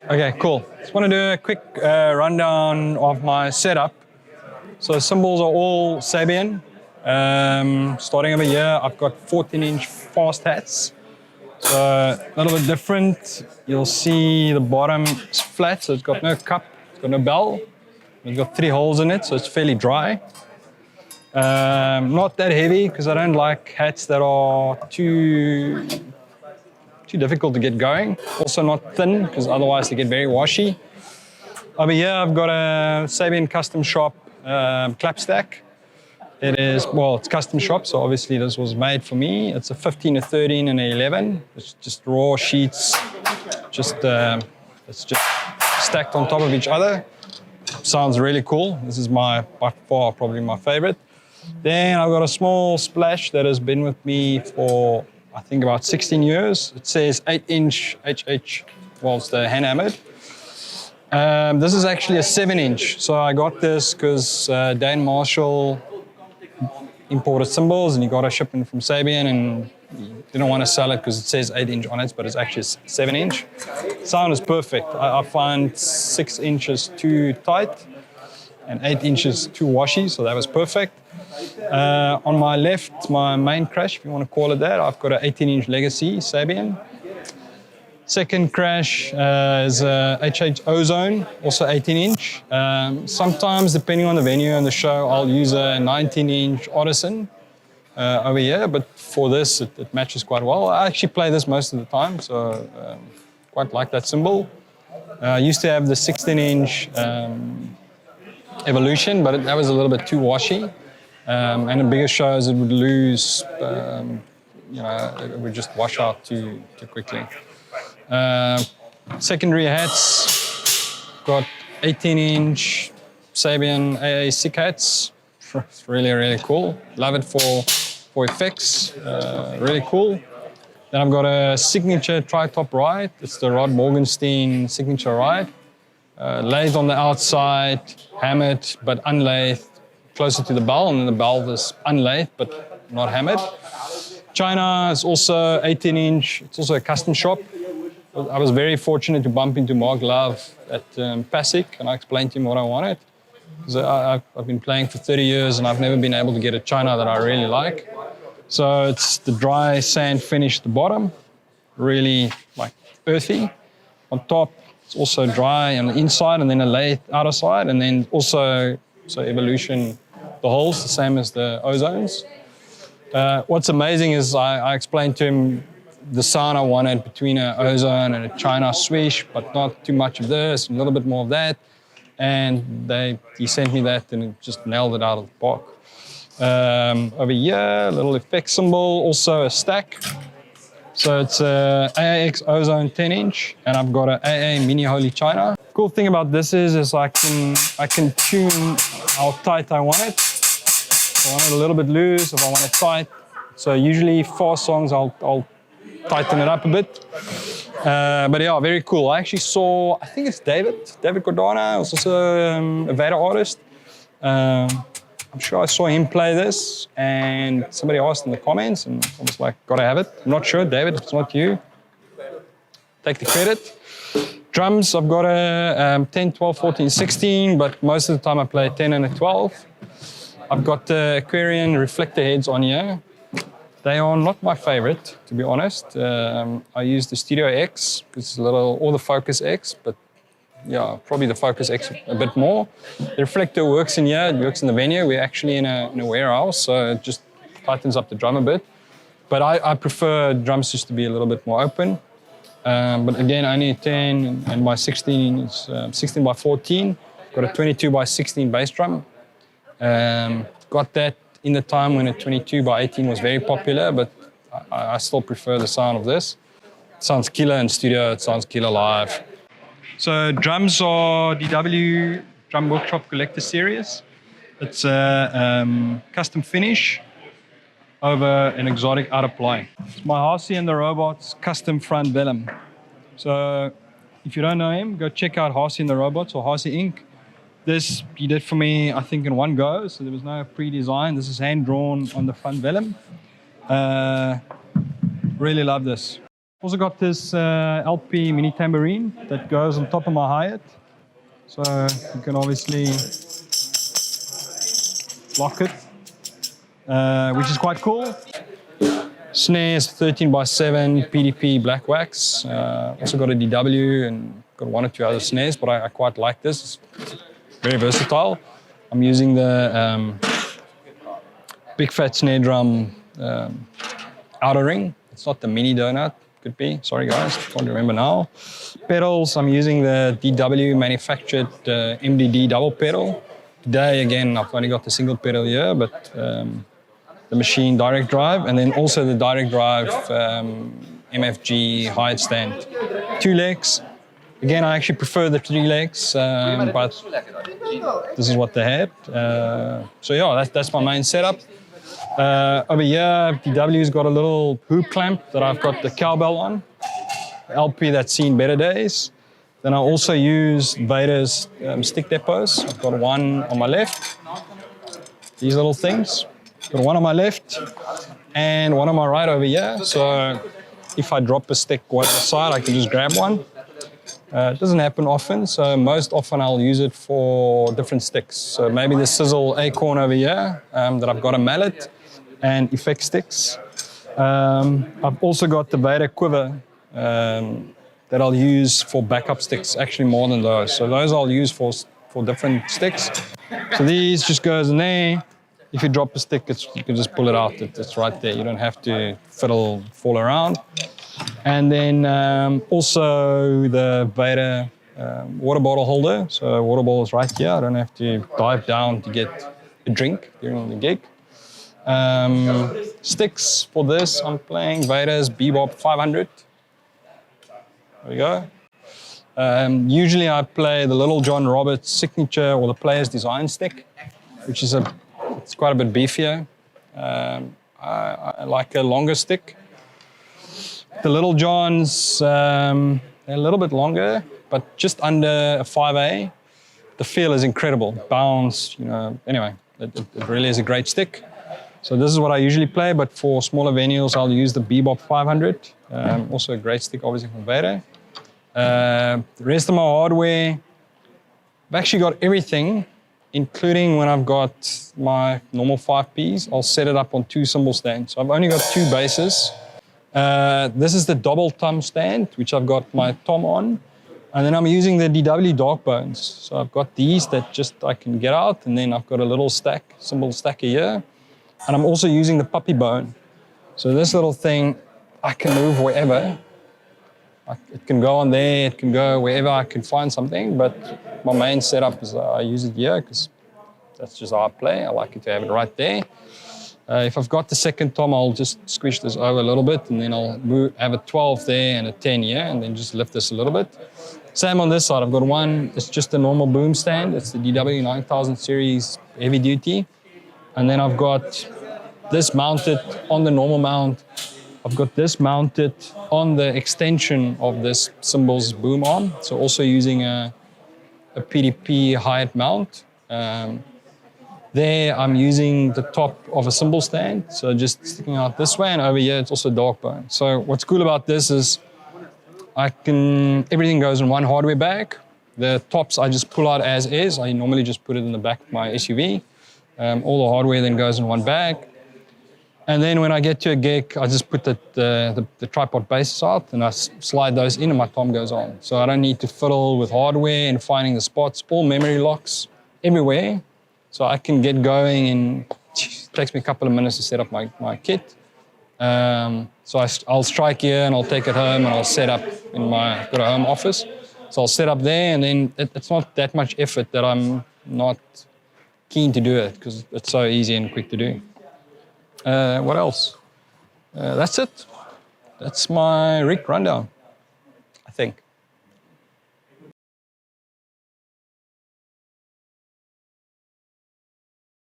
Okay, cool. Just want to do a quick rundown of my setup. So cymbals are all Sabian. Starting over here, I've got 14-inch fast hats. So a little bit different. You'll see the bottom is flat, so it's got no cup, it's got no bell. It's got 3 holes in it, so it's fairly dry. Not that heavy because I don't like hats that are too difficult to get going. Also not thin because otherwise they get very washy. Over here I've got a Sabian custom shop clap stack. It is, well, it's custom shop, so obviously this was made for me. It's a 15, a 13, and an 11. It's just raw sheets, it's just stacked on top of each other. Sounds really cool. This is by far probably my favorite. Then I've got a small splash that has been with me for I think about 16 years. It says 8-inch HH whilst they're hand hammered. This is actually a 7-inch. So I got this because Dayne Marshall imported cymbals and he got a shipment from Sabian and he didn't want to sell it because it says 8-inch on it, but it's actually 7-inch. Sound is perfect. I find 6 inches too tight and 8 inches too washy, so that was perfect. On my left, my main crash, if you want to call it that, I've got an 18-inch Legacy Sabian. Second crash is a HH Ozone, also 18-inch. Sometimes, depending on the venue and the show, I'll use a 19-inch Odison over here, but for this, it matches quite well. I actually play this most of the time, so quite like that cymbal. I used to have the 16-inch Evolution, but that was a little bit too washy. And in bigger shows, it would lose, it would just wash out too quickly. Secondary hats, got 18-inch Sabian AA sick hats. It's really, really cool. Love it for effects, really cool. Then I've got a signature tri-top ride. It's the Rod Morgenstein signature ride. Lathed on the outside, hammered, but unlathed, closer to the bell, and then the bell is unlathed, but not hammered. China is also 18-inch. It's also a custom shop. I was very fortunate to bump into Mark Love at Pasik, and I explained to him what I wanted. I've been playing for 30 years, and I've never been able to get a China that I really like. So it's the dry sand finish at the bottom, really like earthy. On top, it's also dry on the inside, and then a lathe outer side, and then also Evolution, the holes, the same as the Ozones. What's amazing is I explained to him the sound I wanted between an Ozone and a China swish, but not too much of this, a little bit more of that. And he sent me that and it just nailed it out of the park. Over here, a little effect cymbal, also a stack. So it's a AAX Ozone 10-inch, and I've got an AA Mini Holy China. Cool thing about this is I can tune how tight I want it. If I want it a little bit loose, if I want it tight. So usually fast songs, I'll tighten it up a bit. But yeah, very cool. I actually saw, I think it's David Cordana, who's also a Vater artist. I'm sure I saw him play this, and somebody asked in the comments, and I was like, gotta have it. I'm not sure, David, if it's not you, take the credit. Drums, I've got a 10, 12, 14, 16, but most of the time I play a 10 and a 12. I've got the Aquarian reflector heads on here. They are not my favorite, to be honest. I use the Studio X, because it's or the Focus X, but yeah, probably the Focus X a bit more. The reflector works in here, it works in the venue. We're actually in a warehouse, so it just tightens up the drum a bit. But I prefer drums just to be a little bit more open. But again, only a 10, and my 16 is 16 by 14. Got a 22 by 16 bass drum. Got that in the time when a 22 by 18 was very popular, but I still prefer the sound of this. It sounds killer in studio, it sounds killer live. So drums are DW Drum Workshop Collector Series. It's a custom finish over an exotic outer ply. It's my Horsey and the Robots custom front vellum. So if you don't know him, go check out Horsey and the Robots or Horsey Inc. This he did for me, I think, in one go, so there was no pre-design. This is hand-drawn on the front vellum. Really love this. Also got this LP mini tambourine that goes on top of my hi-hat. So you can obviously lock it, which is quite cool. Snares 13x7 PDP black wax. Also got a DW and got one or two other snares, but I quite like this. It's very versatile. I'm using the big fat snare drum outer ring. It's not the mini donut, could be. Sorry guys, can't remember now. Pedals, I'm using the DW manufactured MDD double pedal. Today again, I've only got the single pedal here, but the machine direct drive, and then also the direct drive MFG hi-hat stand. 2 legs. Again, I actually prefer the 3 legs, but this is what they had. So yeah, that's my main setup. Over here, DW's got a little hoop clamp that I've got the cowbell on. LP that's seen better days. Then I also use Vater's stick depots. I've got one on my left. These little things. Got one on my left and one on my right over here. So if I drop a stick one on the side, I can just grab one. It doesn't happen often, so most often I'll use it for different sticks. So maybe the Sizzle Acorn over here that I've got a mallet and effect sticks. I've also got the Vater quiver that I'll use for backup sticks, actually more than those. So those I'll use for different sticks. So these just goes in there. If you drop a stick, you can just pull it out. It's right there. You don't have to fall around. And then also the Vater water bottle holder. So water bottle is right here. I don't have to dive down to get a drink during the gig. Sticks for this, I'm playing Vater's Bebop 500. There we go. Usually I play the Little John Roberts signature or the Player's Design stick, which is it's quite a bit beefier. I like a longer stick. The Little Johns, they're a little bit longer, but just under a 5A. The feel is incredible. Bounce, anyway, it really is a great stick. So this is what I usually play, but for smaller venues, I'll use the Bebop 500. Also a great stick, obviously, from Vater. The rest of my hardware, I've actually got everything, including when I've got my normal 5Ps, I'll set it up on 2 cymbal stands. So I've only got 2 basses. This is the double tom stand, which I've got my tom on. And then I'm using the DW Dark Bones. So I've got these that I can get out, and then I've got a little cymbal stacker here. And I'm also using the puppy bone. So this little thing, I can move wherever. It can go on there, it can go wherever I can find something, but my main setup is I use it here because that's just how I play. I like it to have it right there. If I've got the second tom, I'll just squish this over a little bit, and then I'll have a 12 there and a 10 here, and then just lift this a little bit. Same on this side. I've got one, it's just a normal boom stand. It's the DW 9000 series heavy duty. And then I've got this mounted on the normal mount. I've got this mounted on the extension of this cymbals boom arm. So also using a PDP hi-hat mount. There I'm using the top of a cymbal stand. So just sticking out this way, and over here it's also dark bone. So what's cool about this is everything goes in one hardware bag. The tops I just pull out as is. I normally just put it in the back of my SUV. All the hardware then goes in one bag. And then when I get to a gig, I just put the tripod bases out, and I slide those in, and my tom goes on. So I don't need to fiddle with hardware and finding the spots. All memory locks everywhere. So I can get going, and it takes me a couple of minutes to set up my kit. So I'll strike here, and I'll take it home, and I'll set up I've got a home office. So I'll set up there, and then it's not that much effort that I'm not keen to do it, because it's so easy and quick to do. What else? That's it. That's my rig rundown, I think.